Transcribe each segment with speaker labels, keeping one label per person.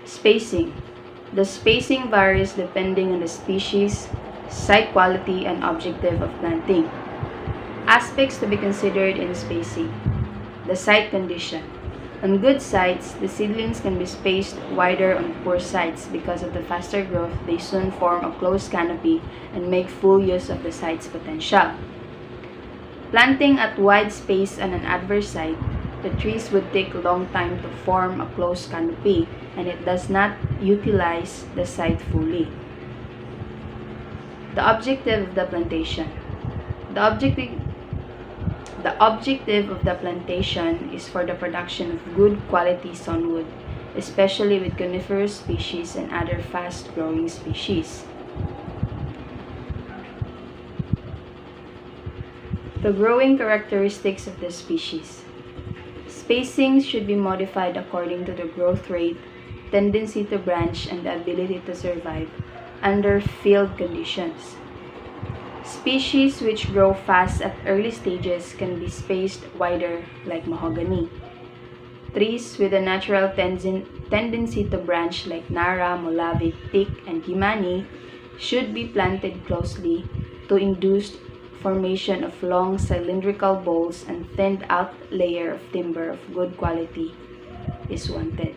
Speaker 1: Spacing. The spacing varies depending on the species, site quality, and objective of planting. Aspects to be considered in spacing. The site condition. On good sites, the seedlings can be spaced wider on poor sites because of the faster growth. They soon form a close canopy and make full use of the site's potential. Planting at wide space on an adverse site, the trees would take a long time to form a close canopy and it does not utilize the site fully. The objective of the plantation. The objective of the plantation is for the production of good quality sawnwood, especially with coniferous species and other fast-growing species. The growing characteristics of the species. Spacing should be modified according to the growth rate, tendency to branch, and the ability to survive under field conditions. Species which grow fast at early stages can be spaced wider like mahogany. Trees with a natural tendency to branch like Nara, Molavit, Teak, and Himani should be planted closely to induce formation of long cylindrical bolls and thinned out layer of timber of good quality is wanted.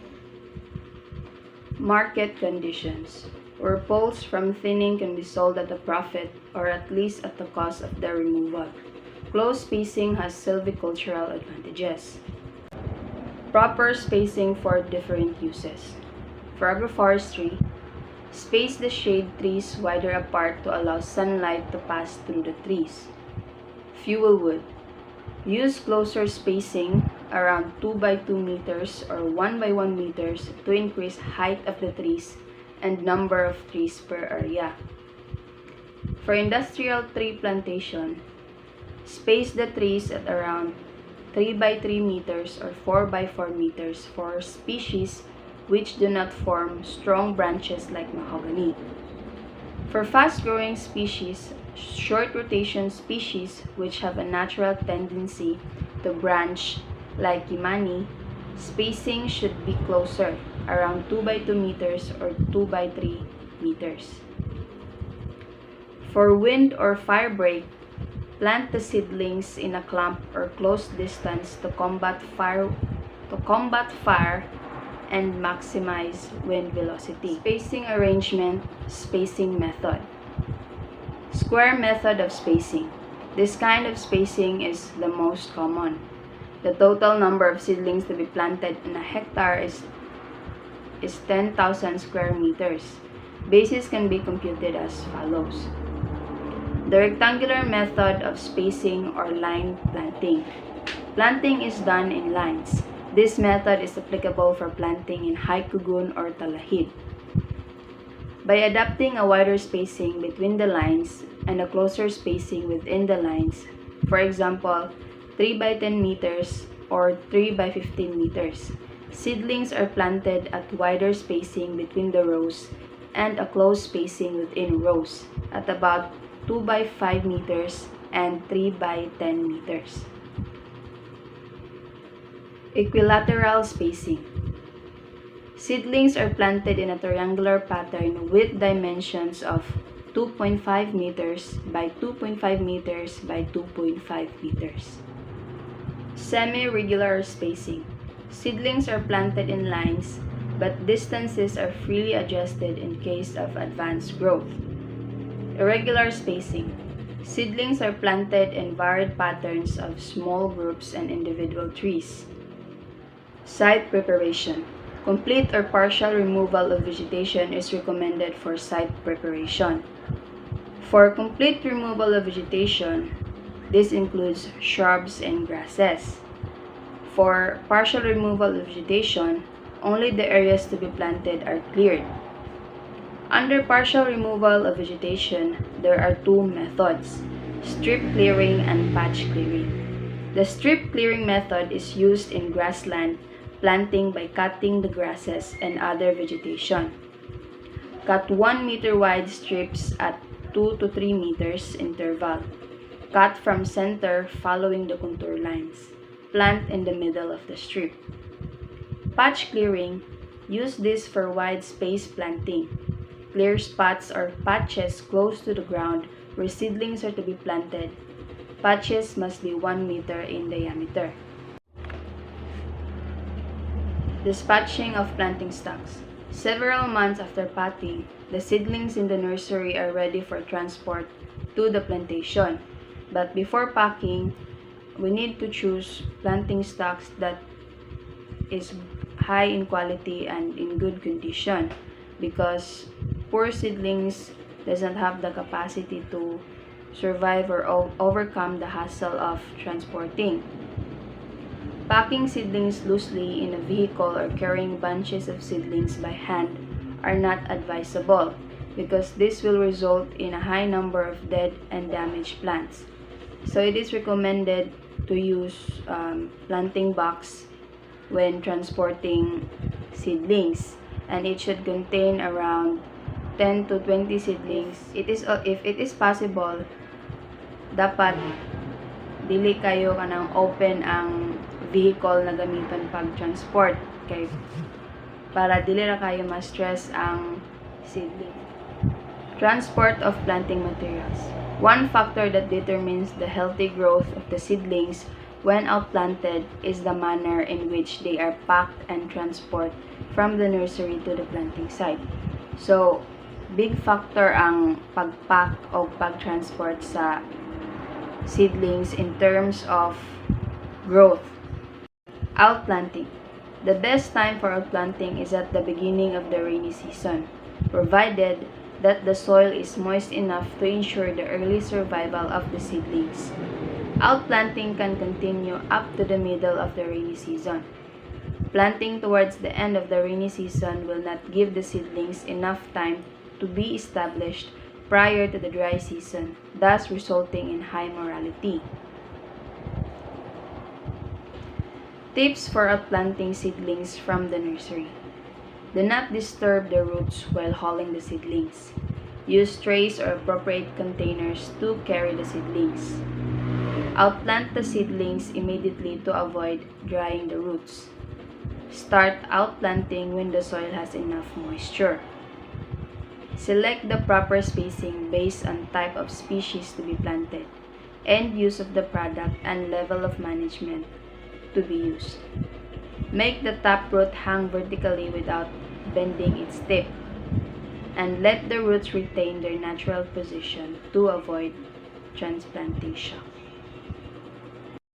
Speaker 1: Market conditions. Where poles from thinning can be sold at a profit or at least at the cost of their removal. Close spacing has silvicultural advantages. Proper spacing for different uses. For agroforestry, space the shade trees wider apart to allow sunlight to pass through the trees. Fuel wood. Use closer spacing around 2 by 2 meters or 1 by 1 meters to increase height of the trees and number of trees per area. For industrial tree plantation, space the trees at around 3 by 3 meters or 4 by 4 meters for species which do not form strong branches like mahogany. For fast-growing species, short rotation species which have a natural tendency to branch like Imani, spacing should be closer, around 2 by 2 meters or 2 by 3 meters. For wind or fire break, plant the seedlings in a clump or close distance to combat fire and maximize wind velocity. Spacing arrangement, spacing method. Square method of spacing. This kind of spacing is the most common. The total number of seedlings to be planted in a hectare is 10,000 square meters. Bases can be computed as follows. The rectangular method of spacing or line planting. Planting is done in lines. This method is applicable for planting in high kugun or talahid. By adopting a wider spacing between the lines and a closer spacing within the lines, for example, 3 by 10 meters or 3 by 15 meters, seedlings are planted at wider spacing between the rows and a close spacing within rows at about 2 by 5 meters and 3 by 10 meters. Equilateral spacing. Seedlings are planted in a triangular pattern with dimensions of 2.5 meters by 2.5 meters by 2.5 meters. Semi-regular spacing. Seedlings are planted in lines, but distances are freely adjusted in case of advanced growth. Irregular spacing. Seedlings are planted in varied patterns of small groups and individual trees. Site preparation. Complete or partial removal of vegetation is recommended for site preparation. For complete removal of vegetation, this includes shrubs and grasses. For partial removal of vegetation, only the areas to be planted are cleared. Under partial removal of vegetation, there are two methods, strip clearing and patch clearing. The strip clearing method is used in grassland planting by cutting the grasses and other vegetation. Cut 1 meter wide strips at 2 to 3 meters interval. Cut from center following the contour lines. Plant in the middle of the strip. Patch clearing. Use this for wide space planting. Clear spots or patches close to the ground where seedlings are to be planted. Patches must be 1 meter in diameter. Dispatching of planting stocks. Several months after potting, the seedlings in the nursery are ready for transport to the plantation. But before packing, we need to choose planting stocks that is high in quality and in good condition, because poor seedlings doesn't have the capacity to survive or overcome the hassle of transporting. Packing seedlings loosely in a vehicle or carrying bunches of seedlings by hand are not advisable, because this will result in a high number of dead and damaged plants. So it is recommended to use planting box when transporting seedlings, and it should contain around 10 to 20 seedlings. If it is possible, dapat dili kayo kanang open ang vehicle na gamiton pag-transport, kay para dili ra kayo ma-stress ang seedling. Transport of planting materials. One factor that determines the healthy growth of the seedlings when outplanted is the manner in which they are packed and transported from the nursery to the planting site. So, big factor ang pag-pack o pag-transport sa seedlings in terms of growth. Outplanting. The best time for outplanting is at the beginning of the rainy season, provided that the soil is moist enough to ensure the early survival of the seedlings. Outplanting can continue up to the middle of the rainy season. Planting towards the end of the rainy season will not give the seedlings enough time to be established prior to the dry season, thus resulting in high mortality. Tips for outplanting seedlings from the nursery. Do not disturb the roots while hauling the seedlings. Use trays or appropriate containers to carry the seedlings. Outplant the seedlings immediately to avoid drying the roots. Start outplanting when the soil has enough moisture. Select the proper spacing based on type of species to be planted, and use of the product and level of management to be used. Make the taproot hang vertically without bending its tip, and let the roots retain their natural position to avoid transplantation.